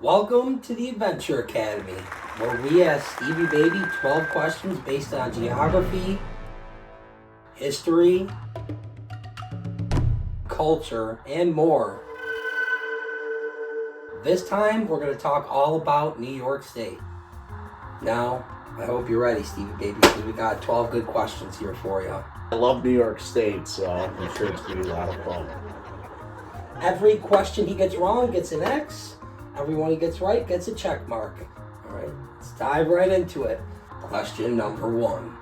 Welcome to the Adventure Academy, where we ask Stevie Baby 12 questions based on geography, history, culture, and more. This time, we're going to talk all about New York State. Now, I hope you're ready, Stevie Baby, because we got 12 good questions here for you. I love New York State, so I'm sure it's going to be a lot of fun. Every question he gets wrong gets an X. Everyone he gets right gets a check mark. All right, let's dive right into it. Question number 1.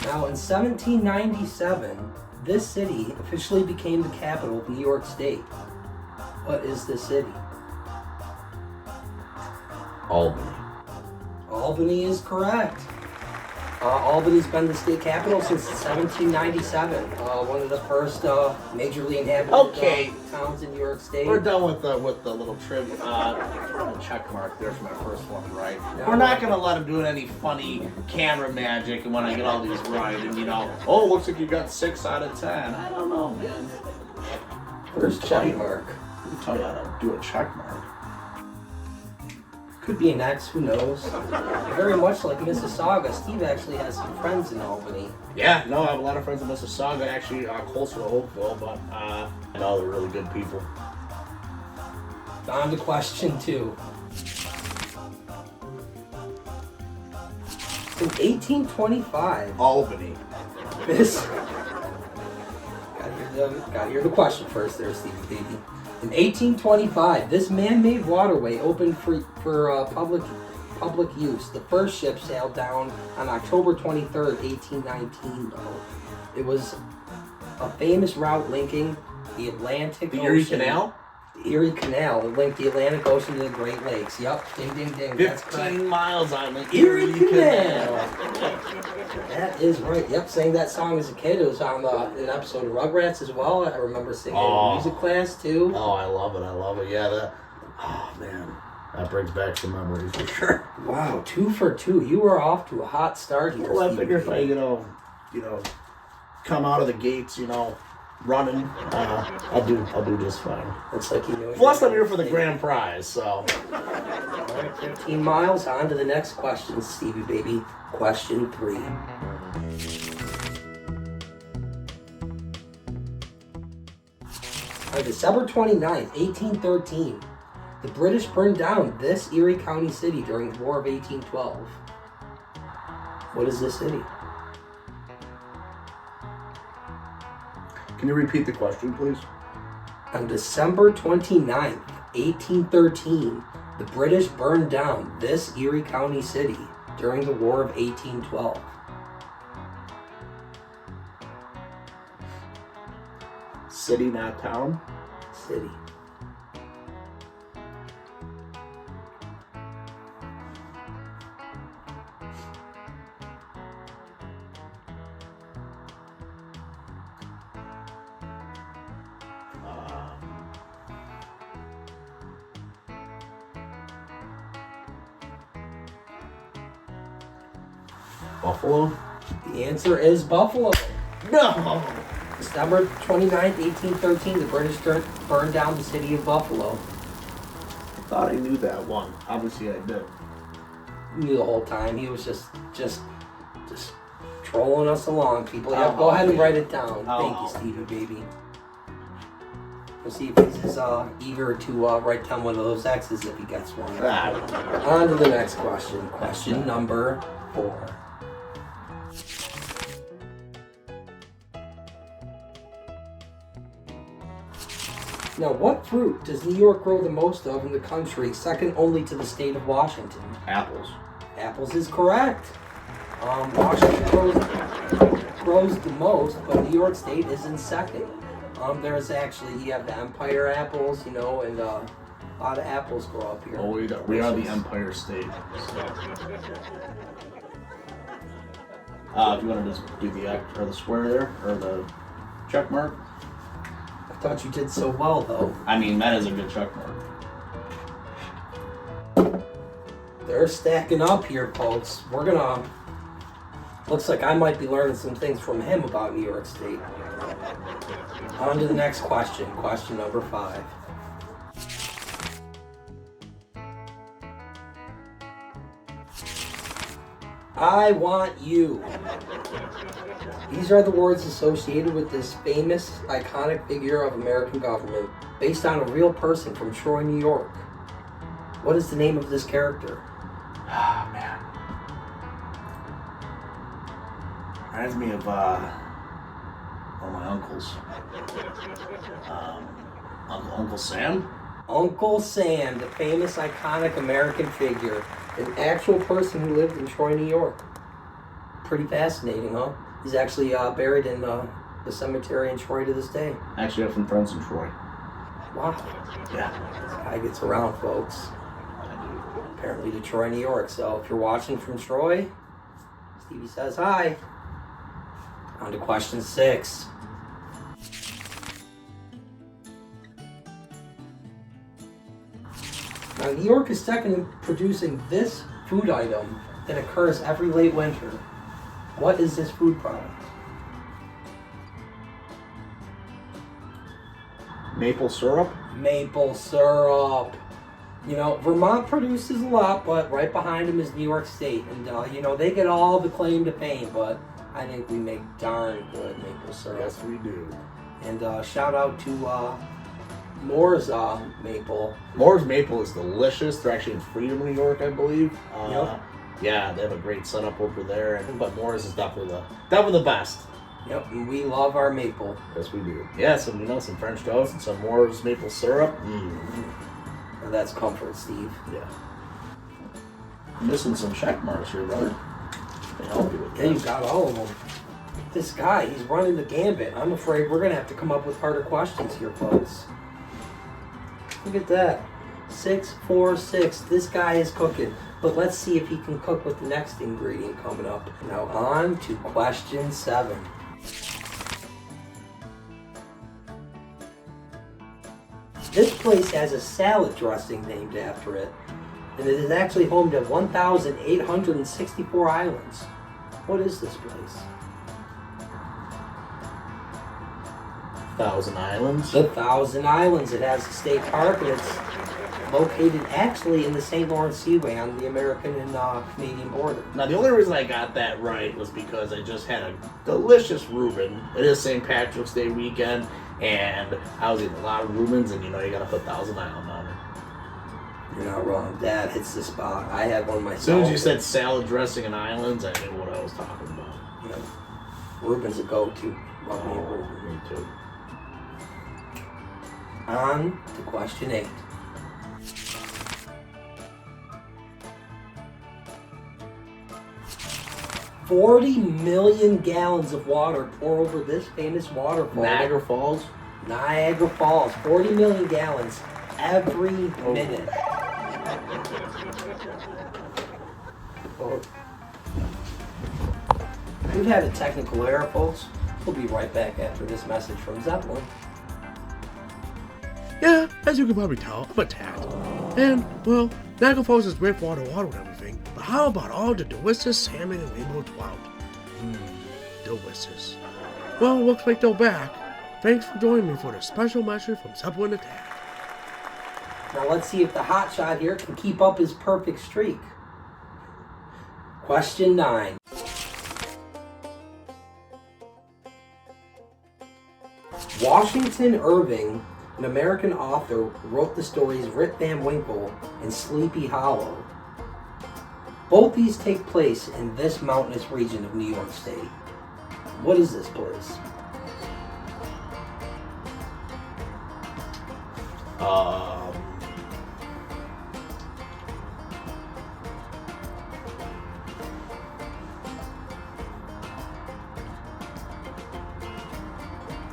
Now, in 1797, this city officially became the capital of New York State. What is this city? Albany. Albany is correct. Albany's been the state capital since 1797. One of the first majorly inhabited towns in New York State. We're done with the little trivia. Check mark there for my first one, right? No. We're not going to let him do any funny camera magic, and when I get all these right, and looks like you got 6 out of 10. I don't know, man. First check mark. Let me tell you how to do a check mark. Could be an X, who knows? Very much like Mississauga, Steve actually has some friends in Albany. Yeah, no, I have a lot of friends in Mississauga, actually closer to Oakville, but I know they're really good people. On to question 2. In 1825, Albany. this... Gotta hear the question first there, Stevie Baby. In 1825, this man-made waterway opened for public use. The first ship sailed down on October 23rd, 1819, though. It was a famous route linking the Atlantic Ocean. Erie Canal? The Erie Canal. It linked the Atlantic Ocean to the Great Lakes. Yep, ding, ding, ding. 15 miles on the Erie Canal. That is right. Yep, sang that song as a kid. It was on an episode of Rugrats as well. I remember singing it in music class too. Oh, I love it. Yeah, man, that brings back some memories for sure. Wow, 2 for 2. You are off to a hot start here. Well, I Stevie figure if I, Baby. come out of the gates, running, I'll do just fine. Looks like you know. Plus, I'm here for the grand prize, so. All right, 15 miles. On to the next question, Stevie Baby. Question 3. On December 29th, 1813, the British burned down this Erie County city during the War of 1812. What is this city? Can you repeat the question, please? On December 29th, 1813, the British burned down this Erie County city during the War of 1812. City, not town? City. Buffalo? The answer is Buffalo. No! December 29th, 1813, the British burned down the city of Buffalo. I thought I knew that one. Obviously, I did. He knew the whole time. He was just trolling us along, people. Yeah, go ahead and write it down. Thank you, Stevie Baby. We'll see if he's eager to write down one of those X's if he gets one. On to the next question. Question number 4. Now, what fruit does New York grow the most of in the country, second only to the state of Washington? Apples. Apples is correct. Washington grows the most, but New York State is in second. There's actually, you have the Empire apples, and a lot of apples grow up here. Oh, we are the Empire State. So. If you want to just do the X or the square there, or the check mark. I thought you did so well, though. I mean, that is a good check mark. They're stacking up here, folks. We're gonna Looks like I might be learning some things from him about New York State. On to the next question. Question number 5. I want you. These are the words associated with this famous, iconic figure of American government, based on a real person from Troy, New York. What is the name of this character? Ah, man. Reminds me of one of my uncles. Uncle Sam? Uncle Sam, the famous, iconic American figure. An actual person who lived in Troy, New York. Pretty fascinating, huh? He's actually buried in the cemetery in Troy to this day. Actually, I have some friends in Troy. Wow. Yeah. This guy gets around, folks. Apparently to Troy, New York. So if you're watching from Troy, Stevie says hi. On to question 6. Now, New York is second in producing this food item that occurs every late winter. What is this food product? Maple syrup? Maple syrup. You know, Vermont produces a lot, but right behind them is New York State. And, you know, they get all the claim to fame, but I think we make darn good maple syrup. Yes, we do. And shout out to Moore's Maple. Moore's Maple is delicious. They're actually in Freedom, New York, I believe. Yep. Yeah, they have a great setup over there. But Moore's is definitely the best. Yep, and we love our maple. Yes, we do. Yeah, some French toast and some Moore's maple syrup. And that's comfort, Steve. Yeah. Missing some check marks here, brother. They help you with Yeah, you got all of them. This guy, he's running the gambit. I'm afraid we're going to have to come up with harder questions here, folks. Look at that. 6, 4, 6. This guy is cooking. But let's see if he can cook with the next ingredient coming up. Now on to question 7. This place has a salad dressing named after it, and it is actually home to 1,864 islands. What is this place? 1,000 Islands. The Thousand Islands. It has a state park, and it's located actually in the St. Lawrence Seaway on the American and Canadian border. Now, the only reason I got that right was because I just had a delicious Reuben. It is St. Patrick's Day weekend, and I was eating a lot of Reubens, and you know, you gotta put Thousand Island on it. You're not wrong. That hits the spot. I had one myself. As soon as you said salad dressing and islands, I knew what I was talking about. You know, Reuben's a go-to. Love me a Reuben. Me too. On to question 8. $40 million gallons of water pour over this famous waterfall. Niagara Falls. Niagara Falls. 40 million gallons every minute. Oh. We've had a technical error, folks. We'll be right back after this message from Zeppelin. Yeah, as you can probably tell, I'm attacked. And, well, Niagara Falls is great for all the water and everything, but how about all the delicious salmon and rainbow trout? Delicious. Well, looks like they're back. Thanks for joining me for the special message from Zeppelin Attack. Now let's see if the hotshot here can keep up his perfect streak. Question 9. Washington Irving, an American author, wrote the stories Rip Van Winkle and Sleepy Hollow. Both these take place in this mountainous region of New York State. What is this place?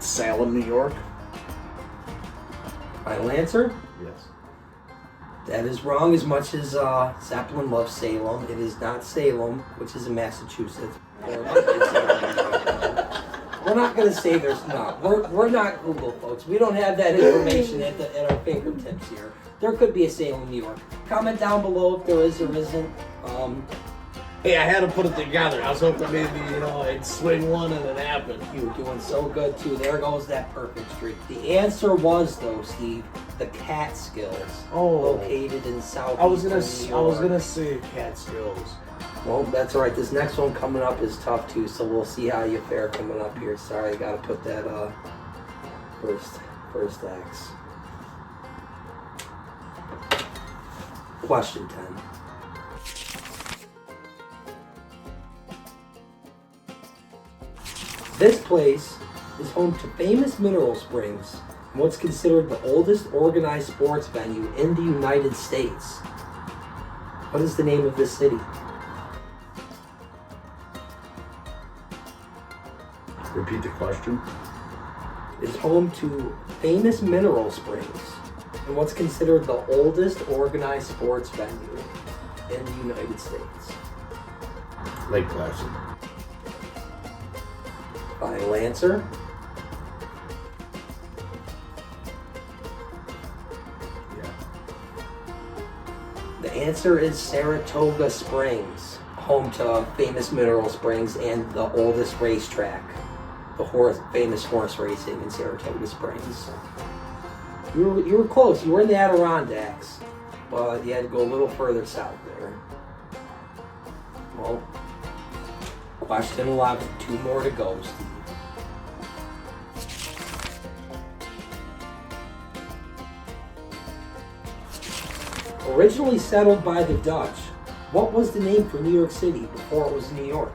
Salem, New York. Final answer? Yes. That is wrong. As much as Zeppelin loves Salem, it is not Salem, which is in Massachusetts. We're not going to say there's not. We're not Google, folks. We don't have that information at our fingertips here. There could be a Salem, New York. Comment down below if there is or isn't. Hey, I had to put it together. I was hoping maybe, I'd swing one and it happened. You were doing so good too. There goes that perfect streak. The answer was though, Steve, the Catskills, located in South. I was gonna say Catskills. Well, that's all right. This next one coming up is tough too, so we'll see how you fare coming up here. Sorry, I gotta put that first X. Question 10. This place is home to famous mineral springs and what's considered the oldest organized sports venue in the United States. What is the name of this city? Repeat the question. It is home to famous mineral springs and what's considered the oldest organized sports venue in the United States. Lake Placid. Final answer? Yeah. The answer is Saratoga Springs, home to famous mineral springs and the oldest racetrack, the famous horse racing in Saratoga Springs. You were close. You were in the Adirondacks, but you had to go a little further south there. Well, question 11. 2 more to go, Steve. Originally settled by the Dutch, what was the name for New York City before it was New York?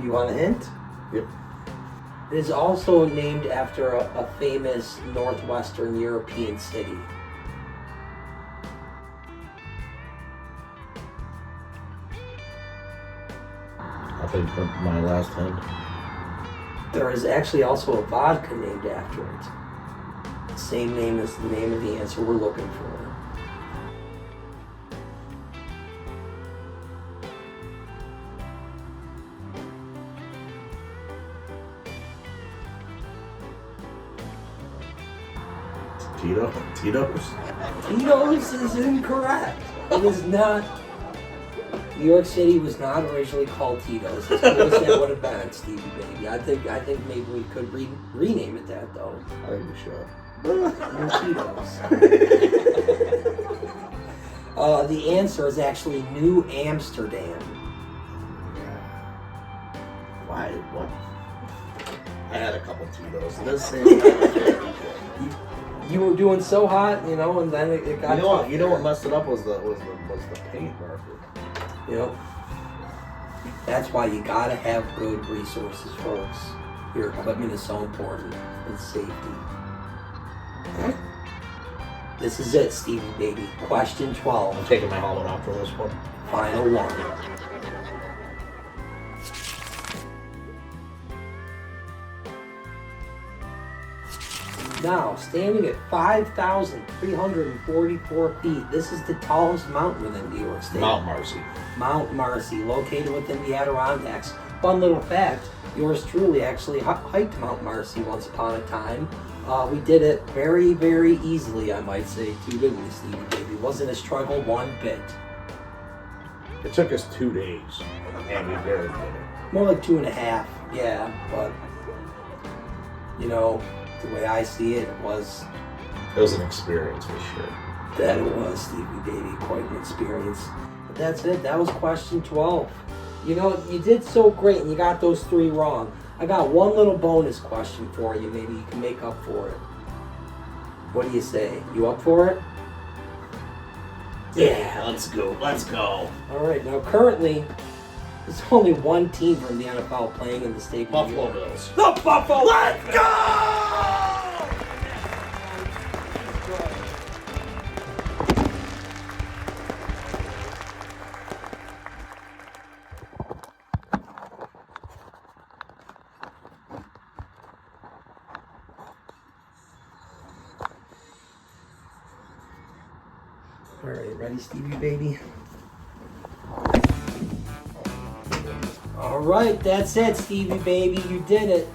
You want a hint? Yep. It is also named after a famous Northwestern European city. I think my last hint. There is actually also a vodka named after it. Same name as the name of the answer we're looking for. Tito's? Tito's is incorrect. It is not. New York City was not originally called Tito's. As cool as that would have been, Stevie Baby. I think maybe we could rename it that though. I think we should. Tito's. The answer is actually New Amsterdam. Why? What? I had a couple Tito's. This same. You were doing so hot, and then it got. You know what messed it up was the paint marker. That's why you gotta have good resources, folks. Your equipment is so important and safety. This is it, Stevie Baby. Question 12. I'm taking my helmet off for this one. Final one. Now, standing at 5,344 feet, this is the tallest mountain within New York State. Mount Marcy. Mount Marcy, located within the Adirondacks. Fun little fact, yours truly actually hiked Mount Marcy once upon a time. We did it very, very easily, I might say, too, didn't we, Stevie Baby? Wasn't a struggle one bit. It took us 2 days, and we barely did it. More like 2.5, yeah, but, the way I see it, it was an experience for sure. That it was, Stevie Baby, quite an experience. But that's it. That was question 12. You did so great, and you got those 3 wrong. I got one little bonus question for you. Maybe you can make up for it. What do you say? You up for it? Yeah, let's go. All right. Now, currently, there's only one team from the NFL playing in the state of New Buffalo York. Bills. The Buffalo. Let's go! All right, ready, Stevie Baby? All right, that's it, Stevie Baby. You did it.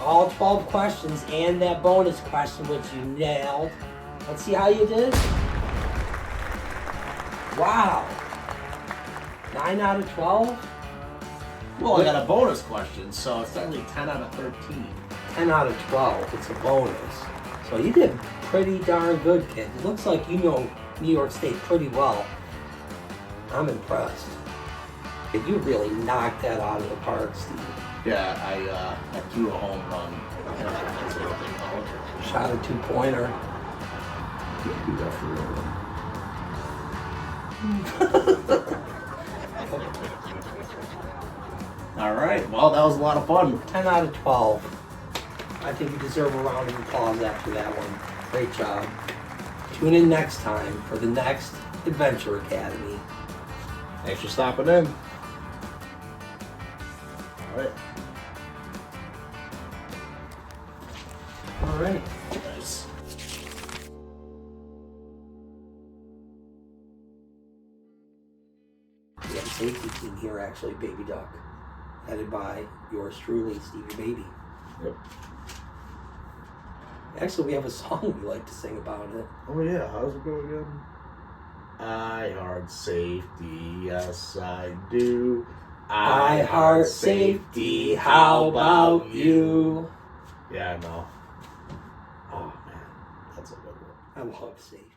All 12 questions and that bonus question, which you nailed. Let's see how you did. Wow. 9 out of 12? Well, I got a bonus question, so it's only 10 out of 13. 10 out of 12. It's a bonus. So you did pretty darn good, kid. It looks like you know New York State pretty well. I'm impressed. Kid, you really knocked that out of the park, Steve. Yeah, I threw a home run. That's what they call it. Shot a 2-pointer. Do that for real. All right. Well, that was a lot of fun. 10 out of 12. I think you deserve a round of applause after that one. Great job. Tune in next time for the next Adventure Academy. Thanks for stopping in. All right. All right. Nice. We have a safety team here, actually, Baby Duck, headed by yours truly, Stevie Baby. Yep. Actually, we have a song we like to sing about it. Oh yeah, how's it go again? I heart safety, yes I do. I heart safety, how about you? Yeah, I know. Oh man, that's a good one. I love safety.